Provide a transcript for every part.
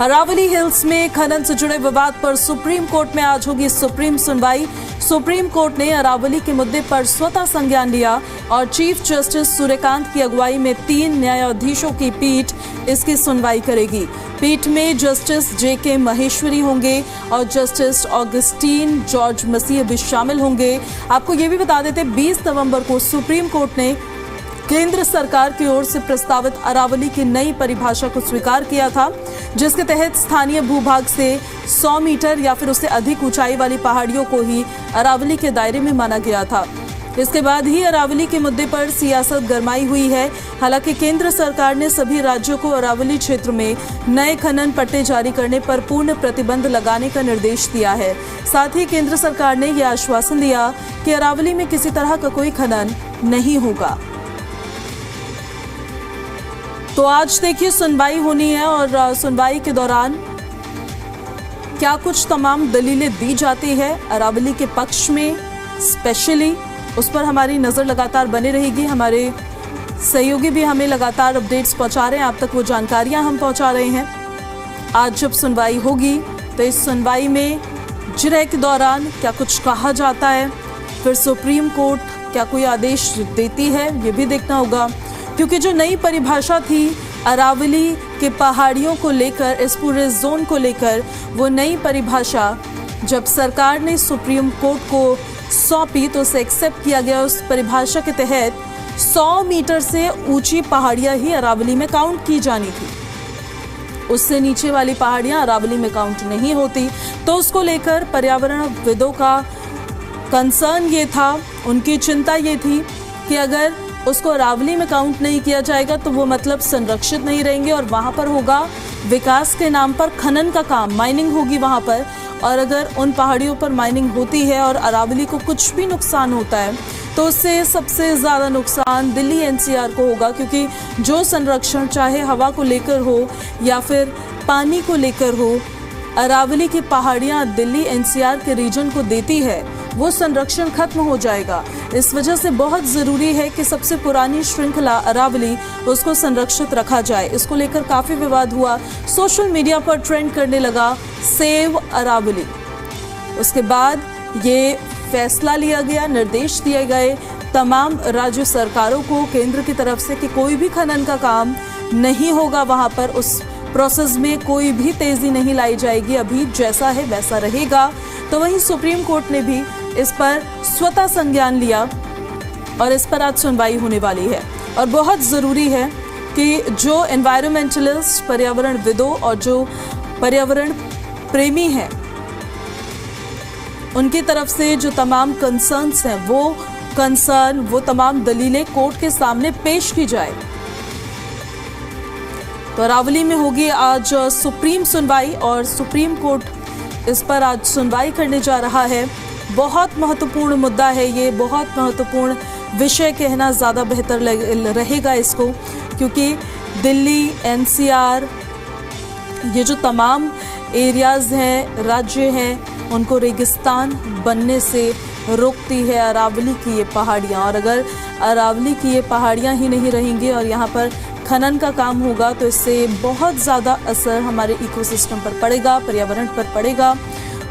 Aravalli hills में खनन से जुड़े विवाद पर सुप्रीम कोर्ट में आज होगी सुप्रीम सुनवाई। सुप्रीम कोर्ट ने अरावली के मुद्दे पर स्वतः संज्ञान लिया और चीफ जस्टिस सूर्यकांत की अगुवाई में 3 न्यायाधीशों की पीठ इसकी सुनवाई करेगी। पीठ में जस्टिस JK महेश्वरी होंगे और जस्टिस ऑगस्टीन जॉर्ज मसीह भी शामिल होंगे। आपको ये भी बता देते 20 नवंबर को सुप्रीम कोर्ट ने केंद्र सरकार की ओर से प्रस्तावित अरावली की नई परिभाषा को स्वीकार किया था, जिसके तहत स्थानीय भूभाग से 100 मीटर या फिर उससे अधिक ऊंचाई वाली पहाड़ियों को ही अरावली के दायरे में माना गया था। इसके बाद ही अरावली के मुद्दे पर सियासत गरमाई हुई है। हालांकि केंद्र सरकार ने सभी राज्यों को अरावली क्षेत्र में नए खनन पट्टे जारी करने पर पूर्ण प्रतिबंध लगाने का निर्देश दिया है। साथ ही केंद्र सरकार ने यह आश्वासन दिया कि अरावली में किसी तरह का कोई खनन नहीं होगा। तो आज देखिए सुनवाई होनी है और सुनवाई के दौरान क्या कुछ तमाम दलीलें दी जाती है अरावली के पक्ष में स्पेशली, उस पर हमारी नज़र लगातार बनी रहेगी। हमारे सहयोगी भी हमें लगातार अपडेट्स पहुंचा रहे हैं, आप तक वो जानकारियां हम पहुंचा रहे हैं। आज जब सुनवाई होगी तो इस सुनवाई में जिरह के दौरान क्या कुछ कहा जाता है, फिर सुप्रीम कोर्ट क्या कोई आदेश देती है, ये भी देखना होगा। क्योंकि जो नई परिभाषा थी अरावली के पहाड़ियों को लेकर, इस पूरे जोन को लेकर, वो नई परिभाषा जब सरकार ने सुप्रीम कोर्ट को सौंपी तो उसे एक्सेप्ट किया गया। उस परिभाषा के तहत 100 मीटर से ऊंची पहाड़ियां ही अरावली में काउंट की जानी थी, उससे नीचे वाली पहाड़ियां अरावली में काउंट नहीं होती। तो उसको लेकर पर्यावरणविदों का कंसर्न ये था, उनकी चिंता ये थी कि अगर उसको अरावली में काउंट नहीं किया जाएगा तो वो मतलब संरक्षित नहीं रहेंगे और वहाँ पर होगा विकास के नाम पर खनन का काम, माइनिंग होगी वहाँ पर। और अगर उन पहाड़ियों पर माइनिंग होती है और अरावली को कुछ भी नुकसान होता है तो उससे सबसे ज़्यादा नुकसान दिल्ली NCR को होगा, क्योंकि जो संरक्षण चाहे हवा को लेकर हो या फिर पानी को लेकर हो, अरावली की पहाड़ियाँ दिल्ली NCR के रीजन को देती है, वो संरक्षण खत्म हो जाएगा। इस वजह से बहुत ज़रूरी है कि सबसे पुरानी श्रृंखला अरावली उसको संरक्षित रखा जाए। इसको लेकर काफ़ी विवाद हुआ, सोशल मीडिया पर ट्रेंड करने लगा सेव अरावली। उसके बाद ये फैसला लिया गया, निर्देश दिए गए तमाम राज्य सरकारों को केंद्र की तरफ से कि कोई भी खनन का काम नहीं होगा वहाँ पर, उस प्रोसेस में कोई भी तेज़ी नहीं लाई जाएगी, अभी जैसा है वैसा रहेगा। तो वहीं सुप्रीम कोर्ट ने भी इस पर स्वतः संज्ञान लिया और इस पर आज सुनवाई होने वाली है। और बहुत ज़रूरी है कि जो एनवायरमेंटलिस्ट, पर्यावरणविदों और जो पर्यावरण प्रेमी हैं, उनकी तरफ से जो तमाम कंसर्न्स हैं वो तमाम दलीलें कोर्ट के सामने पेश की जाए। तो अरावली में होगी आज सुप्रीम सुनवाई और सुप्रीम कोर्ट इस पर आज सुनवाई करने जा रहा है। बहुत महत्वपूर्ण मुद्दा है ये, बहुत महत्वपूर्ण विषय कहना ज़्यादा बेहतर रहेगा इसको, क्योंकि दिल्ली NCR ये जो तमाम एरियाज़ हैं, राज्य हैं, उनको रेगिस्तान बनने से रोकती है अरावली की ये पहाड़ियाँ। और अगर अरावली की ये पहाड़ियाँ ही नहीं रहेंगी और यहाँ पर खनन का काम होगा तो इससे बहुत ज़्यादा असर हमारे इकोसिस्टम पर पड़ेगा, पर्यावरण पर पड़ेगा।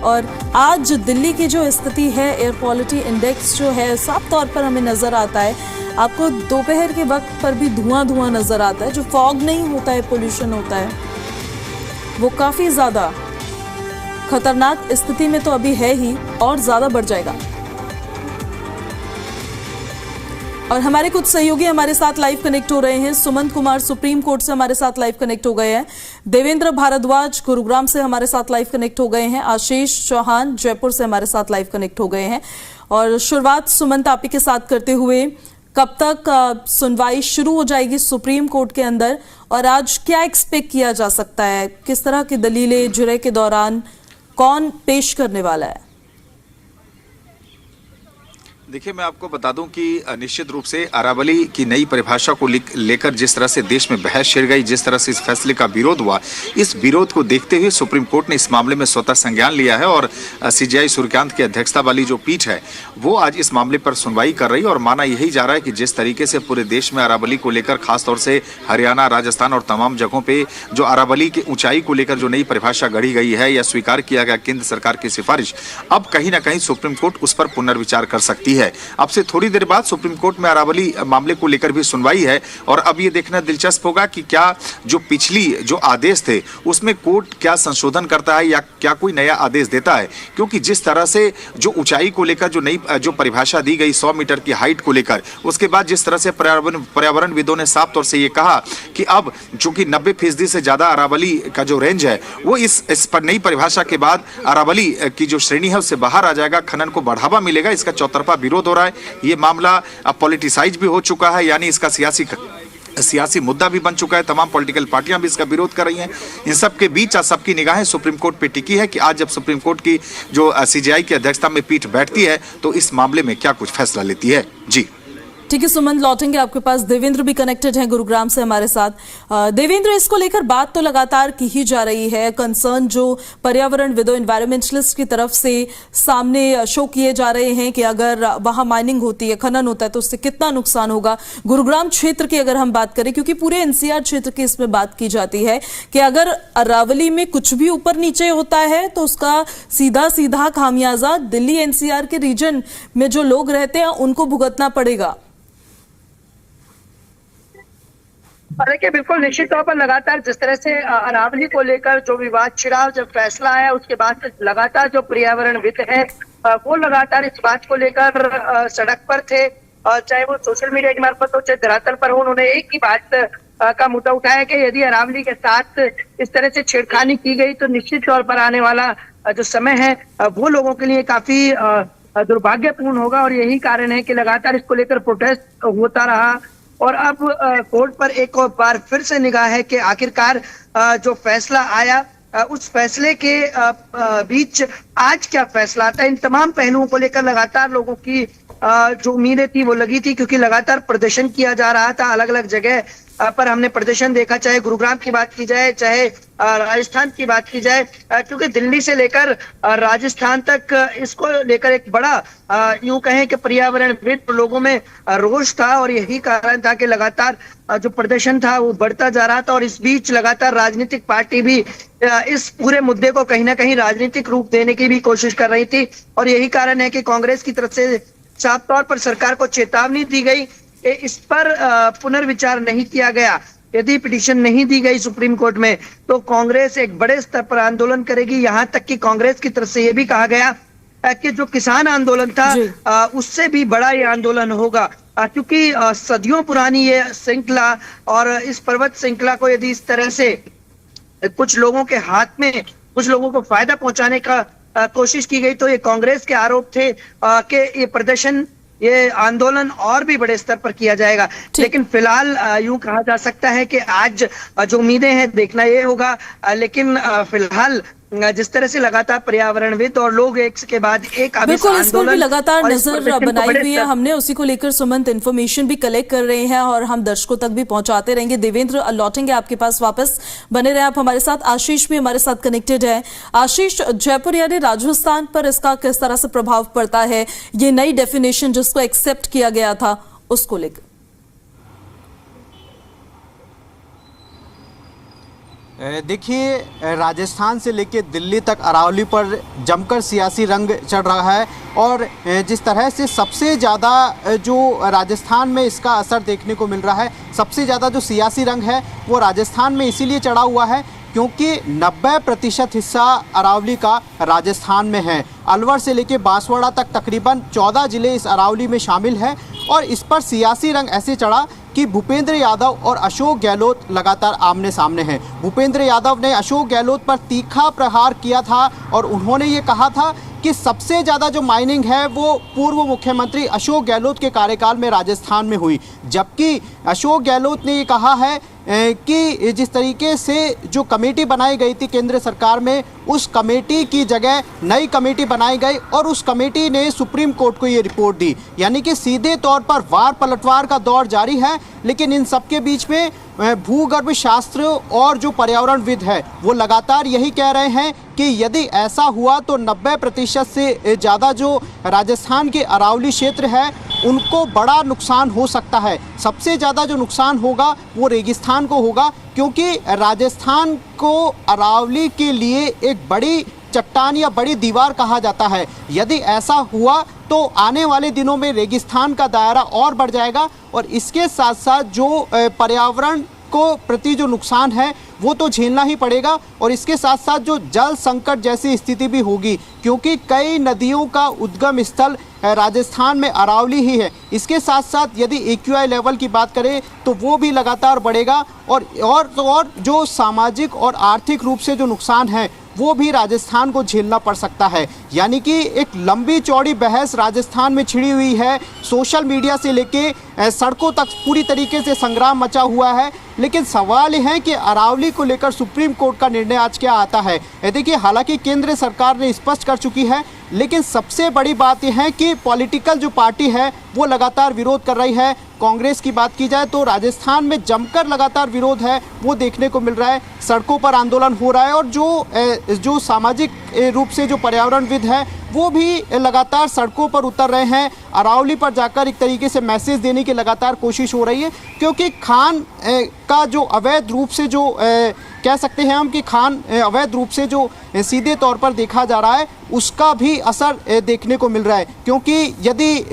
और आज दिल्ली की जो स्थिति है, एयर क्वालिटी इंडेक्स जो है, साफ तौर पर हमें नज़र आता है। आपको दोपहर के वक्त पर भी धुआं नज़र आता है, जो फॉग नहीं होता है, पोल्यूशन होता है, वो काफ़ी ज़्यादा खतरनाक स्थिति में तो अभी है ही और ज़्यादा बढ़ जाएगा। और हमारे कुछ सहयोगी हमारे साथ लाइव कनेक्ट हो रहे हैं। सुमंत कुमार सुप्रीम कोर्ट से हमारे साथ लाइव कनेक्ट हो गए हैं। देवेंद्र भारद्वाज गुरुग्राम से हमारे साथ लाइव कनेक्ट हो गए हैं। आशीष चौहान जयपुर से हमारे साथ लाइव कनेक्ट हो गए हैं। और शुरुआत सुमंत आप ही के साथ करते हुए, कब तक सुनवाई शुरू हो जाएगी सुप्रीम कोर्ट के अंदर और आज क्या एक्सपेक्ट किया जा सकता है, किस तरह की दलीलें जिरह के दौरान कौन पेश करने वाला है? देखिए, मैं आपको बता दूं कि निश्चित रूप से अरावली की नई परिभाषा को लेकर जिस तरह से देश में बहस छिड़ गई, जिस तरह से इस फैसले का विरोध हुआ, इस विरोध को देखते हुए सुप्रीम कोर्ट ने इस मामले में स्वतः संज्ञान लिया है और सीजेआई सूर्यकांत की अध्यक्षता वाली जो पीठ है वो आज इस मामले पर सुनवाई कर रही है। और माना यही जा रहा है कि जिस तरीके से पूरे देश में अरावली को लेकर खासतौर से हरियाणा, राजस्थान और तमाम जगहों पर जो अरावली की ऊंचाई को लेकर जो नई परिभाषा गढ़ी गई है या स्वीकार किया गया केंद्र सरकार की सिफारिश, अब कहीं ना कहीं सुप्रीम कोर्ट उस पर पुनर्विचार कर सकती है। अब से थोड़ी देर बाद सुप्रीम कोर्ट में अरावली मामले को लेकर भी सुनवाई है और अब ये देखना दिलचस्प होगा कि क्या जो पिछली जो आदेश थे उसमें कोर्ट क्या संशोधन करता है या क्या कोई नया आदेश देता है, क्योंकि जिस तरह से जो ऊंचाई को लेकर जो नई जो परिभाषा दी गई 100 मीटर की हाइट को लेकर, उसके बाद जिस तरह से पर्यावरणविदों ने साफ तौर से ये कहा कि अब चूंकि 90% से ज्यादा अरावली का जो रेंज है वो इस पर नई परिभाषा के बाद अरावली की जो श्रेणी है उससे बाहर आ जाएगा, खनन को बढ़ावा मिलेगा। इसका चौतरफा विरोध हो रहा है। ये मामला अब पॉलिटिसाइज भी हो चुका है, यानी इसका सियासी मुद्दा भी बन चुका है। तमाम पॉलिटिकल पार्टियां भी इसका विरोध कर रही हैं। इन सब के बीच आज सबकी निगाहें सुप्रीम कोर्ट पे टिकी है कि आज जब सुप्रीम कोर्ट की जो सीजेआई की अध्यक्षता में पीठ बैठती है तो इस मामले में क्या कुछ फैसला लेती है। जी ठीक है सुमन, लौटेंगे आपके पास। देवेंद्र भी कनेक्टेड हैं गुरुग्राम से हमारे साथ। देवेंद्र, इसको लेकर बात तो लगातार की ही जा रही है, कंसर्न जो पर्यावरणविदों, एनवायरमेंटलिस्ट की तरफ से सामने शो किए जा रहे हैं कि अगर वहां माइनिंग होती है, खनन होता है तो उससे कितना नुकसान होगा। गुरुग्राम क्षेत्र की अगर हम बात करें, क्योंकि पूरे एनसीआर क्षेत्र की इसमें बात की जाती है कि अगर अरावली में कुछ भी ऊपर नीचे होता है तो उसका सीधा सीधा खामियाजा दिल्ली एनसीआर के रीजन में जो लोग रहते हैं उनको भुगतना पड़ेगा। देखिए, बिल्कुल निश्चित तौर पर लगातार जिस तरह से अरावली को लेकर जो विवाद छिड़ा, जब फैसला आया उसके बाद से लगातार जो पर्यावरणविद है वो लगातार इस बात को लेकर सड़क पर थे, चाहे वो सोशल मीडिया के मार्फत हो चाहे धरातल पर हो। उन्होंने एक ही बात का मुद्दा उठाया कि यदि अरावली के साथ इस तरह से छेड़खानी की गई तो निश्चित तौर पर आने वाला जो समय है वो लोगों के लिए काफी दुर्भाग्यपूर्ण होगा। और यही कारण है कि लगातार इसको लेकर प्रोटेस्ट होता रहा और अब कोर्ट पर एक और बार फिर से निगाह है कि आखिरकार जो फैसला आया उस फैसले के बीच आज क्या फैसला आता है। इन तमाम पहलुओं को लेकर लगातार लोगों की जो उम्मीदें थी वो लगी थी, क्योंकि लगातार प्रदर्शन किया जा रहा था। अलग अलग जगह पर हमने प्रदर्शन देखा, चाहे गुरुग्राम की बात की जाए, चाहे राजस्थान की बात की जाए, क्योंकि दिल्ली से लेकर राजस्थान तक इसको लेकर एक बड़ा यूं कहें कि पर्यावरणविद लोगों में रोष था। और यही कारण था कि लगातार जो प्रदर्शन था वो बढ़ता जा रहा था। और इस बीच लगातार राजनीतिक पार्टी भी इस पूरे मुद्दे को कहीं ना कहीं राजनीतिक रूप देने की भी कोशिश कर रही थी। और यही कारण है कि कांग्रेस की तरफ से साफ तौर पर सरकार को चेतावनी दी गई, इस पर पुनर्विचार नहीं किया गया, यदि पिटीशन नहीं दी गई सुप्रीम कोर्ट में तो कांग्रेस एक बड़े स्तर पर आंदोलन करेगी। यहाँ तक कि कांग्रेस की तरफ से यह भी कहा गया कि जो किसान आंदोलन था उससे भी बड़ा ये आंदोलन होगा, क्योंकि सदियों पुरानी ये श्रृंखला और इस पर्वत श्रृंखला को यदि इस तरह से कुछ लोगों के हाथ में, कुछ लोगों को फायदा पहुंचाने का कोशिश की गई तो ये कांग्रेस के आरोप थे कि ये प्रदर्शन, ये आंदोलन और भी बड़े स्तर पर किया जाएगा। लेकिन फिलहाल यूं कहा जा सकता है कि आज जो उम्मीदें हैं देखना ये होगा। लेकिन फिलहाल जिस तरह से लगातार पर्यावरणविद और लोग एक के बाद एक बिल्कुल इस पर भी लगातार नजर बनाई हुई है हमने, उसी को लेकर सुमंत इन्फॉर्मेशन भी कलेक्ट कर रहे हैं और हम दर्शकों तक भी पहुंचाते रहेंगे। देवेंद्र, लौटेंगे आपके पास वापस, बने रहे आप हमारे साथ। आशीष भी हमारे साथ कनेक्टेड है। आशीष, जयपुर यानी राजस्थान पर इसका किस तरह से प्रभाव पड़ता है, ये नई डेफिनेशन जिसको एक्सेप्ट किया गया था उसको लेकर? देखिए, राजस्थान से लेकर दिल्ली तक अरावली पर जमकर सियासी रंग चढ़ रहा है और जिस तरह से सबसे ज़्यादा जो राजस्थान में इसका असर देखने को मिल रहा है, सबसे ज़्यादा जो सियासी रंग है वो राजस्थान में इसीलिए चढ़ा हुआ है क्योंकि 90% हिस्सा अरावली का राजस्थान में है। अलवर से लेकर बांसवाड़ा तक तकरीबन 14 ज़िले इस अरावली में शामिल हैं और इस पर सियासी रंग ऐसे चढ़ा कि भूपेंद्र यादव और अशोक गहलोत लगातार आमने सामने हैं। भूपेंद्र यादव ने अशोक गहलोत पर तीखा प्रहार किया था और उन्होंने ये कहा था कि सबसे ज़्यादा जो माइनिंग है वो पूर्व मुख्यमंत्री अशोक गहलोत के कार्यकाल में राजस्थान में हुई, जबकि अशोक गहलोत ने ये कहा है कि जिस तरीके से जो कमेटी बनाई गई थी केंद्र सरकार में, उस कमेटी की जगह नई कमेटी बनाई गई और उस कमेटी ने सुप्रीम कोर्ट को ये रिपोर्ट दी। यानी कि सीधे तौर पर वार पलटवार का दौर जारी है। लेकिन इन सबके बीच में भूगर्भ शास्त्र और जो पर्यावरणविद है वो लगातार यही कह रहे हैं कि यदि ऐसा हुआ तो 90% से ज़्यादा जो राजस्थान के अरावली क्षेत्र है उनको बड़ा नुकसान हो सकता है। सबसे ज़्यादा जो नुकसान होगा वो रेगिस्तान को होगा, क्योंकि राजस्थान को अरावली के लिए एक बड़ी चट्टान या बड़ी दीवार कहा जाता है। यदि ऐसा हुआ तो आने वाले दिनों में रेगिस्तान का दायरा और बढ़ जाएगा और इसके साथ साथ जो पर्यावरण को प्रति जो नुकसान है वो तो झेलना ही पड़ेगा और इसके साथ साथ जो जल संकट जैसी स्थिति भी होगी, क्योंकि कई नदियों का उद्गम स्थल राजस्थान में अरावली ही है। इसके साथ साथ यदि एक्यूआई लेवल की बात करें तो वो भी लगातार बढ़ेगा और जो सामाजिक और आर्थिक रूप से जो नुकसान है वो भी राजस्थान को झेलना पड़ सकता है। यानी कि एक लंबी चौड़ी बहस राजस्थान में छिड़ी हुई है। सोशल मीडिया से लेके सड़कों तक पूरी तरीके से संग्राम मचा हुआ है। लेकिन सवाल यह है कि अरावली को लेकर सुप्रीम कोर्ट का निर्णय आज क्या आता है। देखिए, हालांकि केंद्र सरकार ने स्पष्ट कर चुकी है, लेकिन सबसे बड़ी बात यह है कि पॉलिटिकल जो पार्टी है वो लगातार विरोध कर रही है। कांग्रेस की बात की जाए तो राजस्थान में जमकर लगातार विरोध है वो देखने को मिल रहा है। सड़कों पर आंदोलन हो रहा है और जो सामाजिक रूप से जो पर्यावरणविद है वो भी लगातार सड़कों पर उतर रहे हैं। अरावली पर जाकर एक तरीके से मैसेज देने की लगातार कोशिश हो रही है, क्योंकि खान का जो अवैध रूप से जो कह सकते हैं हम कि खान अवैध रूप से जो सीधे तौर पर देखा जा रहा है उसका भी असर देखने को मिल रहा है। क्योंकि यदि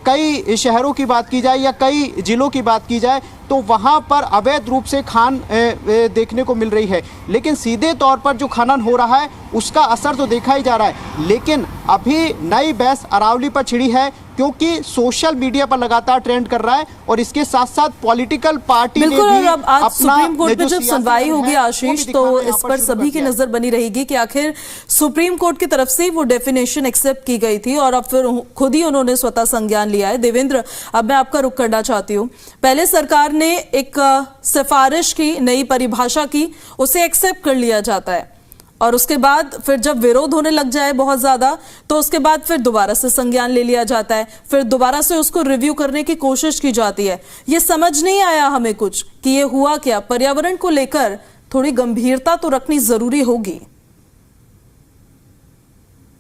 कई शहरों की बात की जाए या कई जिलों की बात की जाए तो वहाँ पर अवैध रूप से खान देखने को मिल रही है, लेकिन सीधे तौर पर जो खनन हो रहा है उसका असर तो देखा ही जा रहा है। लेकिन अभी नई बहस अरावली पर छिड़ी है, क्योंकि सोशल मीडिया पर लगातार ट्रेंड कर रहा है और इसके साथ साथ पॉलिटिकल पार्टी ने भी और अब आज सुप्रीम कोर्ट में जो जब सुनवाई होगी आशीष, तो इस पर सभी की नजर बनी रहेगी कि आखिर सुप्रीम कोर्ट की तरफ से वो डेफिनेशन एक्सेप्ट की गई थी और अब फिर खुद ही उन्होंने स्वतः संज्ञान लिया है। देवेंद्र, अब मैं आपका रुख करना चाहती हूँ। पहले सरकार ने एक सिफारिश की, नई परिभाषा की, उसे एक्सेप्ट कर लिया जाता है और उसके बाद फिर जब विरोध होने लग जाए बहुत ज्यादा तो उसके बाद फिर दोबारा से संज्ञान ले लिया जाता है, फिर दोबारा से उसको रिव्यू करने की कोशिश की जाती है। ये समझ नहीं आया हमें कुछ कि ये हुआ क्या। पर्यावरण को लेकर थोड़ी गंभीरता तो रखनी जरूरी होगी।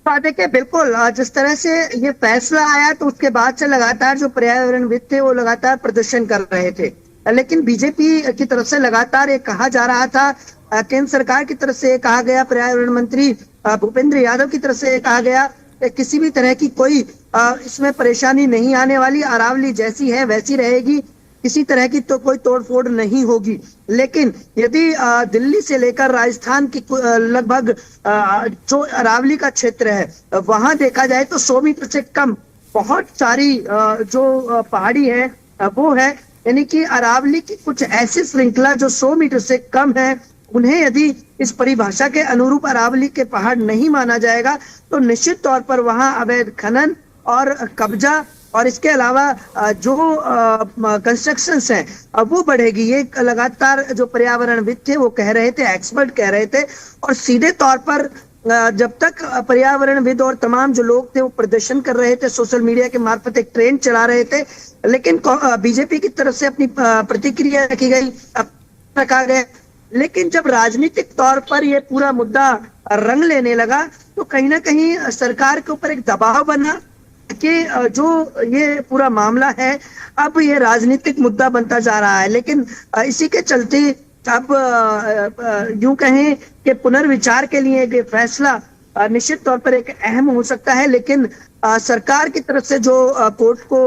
देखिए, बिल्कुल जिस तरह से ये फैसला आया तो उसके बाद से लगातार जो पर्यावरणविद थे वो लगातार प्रदर्शन कर रहे थे, लेकिन बीजेपी की तरफ से लगातार ये कहा जा रहा था, केंद्र सरकार की तरफ से कहा गया, पर्यावरण मंत्री भूपेंद्र यादव की तरफ से कहा गया कि किसी भी तरह की कोई इसमें परेशानी नहीं आने वाली, अरावली जैसी है वैसी रहेगी, किसी तरह की तो कोई तोड़फोड़ नहीं होगी। लेकिन यदि दिल्ली से लेकर राजस्थान की लगभग जो अरावली का क्षेत्र है वहां देखा जाए तो 100 मीटर से कम बहुत सारी जो पहाड़ी है वो है, यानी कि अरावली की कुछ ऐसी श्रृंखला जो 100 मीटर से कम है, उन्हें यदि इस परिभाषा के अनुरूप अरावली के पहाड़ नहीं माना जाएगा तो निश्चित तौर पर वहां अवैध खनन और कब्जा और इसके अलावा जो कंस्ट्रक्शंस हैं वो बढ़ेगी। ये लगातार जो पर्यावरणविद थे वो कह रहे थे, एक्सपर्ट कह रहे थे, और सीधे तौर पर जब तक पर्यावरणविद और तमाम जो लोग थे वो प्रदर्शन कर रहे थे, सोशल मीडिया के मार्फत एक ट्रेंड चला रहे थे, लेकिन बीजेपी की तरफ से अपनी प्रतिक्रिया रखी गई, रखा गया। लेकिन जब राजनीतिक तौर पर ये पूरा मुद्दा रंग लेने लगा तो कहीं ना कहीं सरकार के ऊपर एक दबाव बना कि जो ये पूरा मामला है अब ये राजनीतिक मुद्दा बनता जा रहा है। लेकिन इसी के चलते अब यूं कहें कि पुनर्विचार के लिए ये फैसला निश्चित तौर पर एक अहम हो सकता है। लेकिन सरकार की तरफ से जो कोर्ट को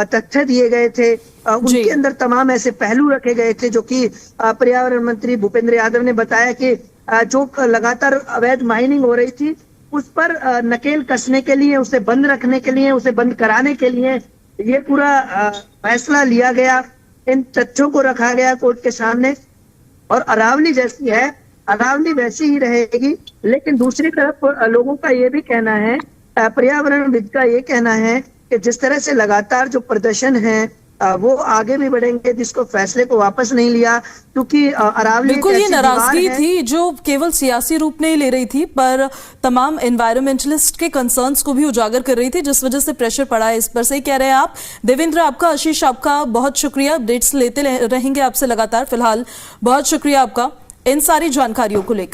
तथ्य दिए गए थे उनके अंदर तमाम ऐसे पहलू रखे गए थे जो कि पर्यावरण मंत्री भूपेंद्र यादव ने बताया कि जो लगातार अवैध माइनिंग हो रही थी उस पर नकेल कसने के लिए, उसे बंद रखने के लिए, उसे बंद कराने के लिए ये पूरा फैसला लिया गया, इन तथ्यों को रखा गया कोर्ट के सामने। और अरावली जैसी है, अरावली वैसी ही रहेगी। लेकिन दूसरी तरफ लोगों का ये भी कहना है, पर्यावरणविद का ये कहना है कि जिस तरह से लगातार जो प्रदर्शन है वो आगे भी बढ़ेंगे, जिसको फैसले को वापस नहीं लिया, क्योंकि अरावली बिल्कुल ये नाराजगी थी जो केवल सियासी रूप नहीं ले रही थी, पर तमाम एनवायरमेंटलिस्ट के कंसर्न्स को भी उजागर कर रही थी, जिस वजह से प्रेशर पड़ा है इस पर। सही कह रहे हैं आप देवेंद्र। आपका, आशीष आपका बहुत शुक्रिया, अपडेट्स लेते रहेंगे आपसे लगातार। फिलहाल बहुत शुक्रिया आपका इन सारी जानकारियों को लेकर।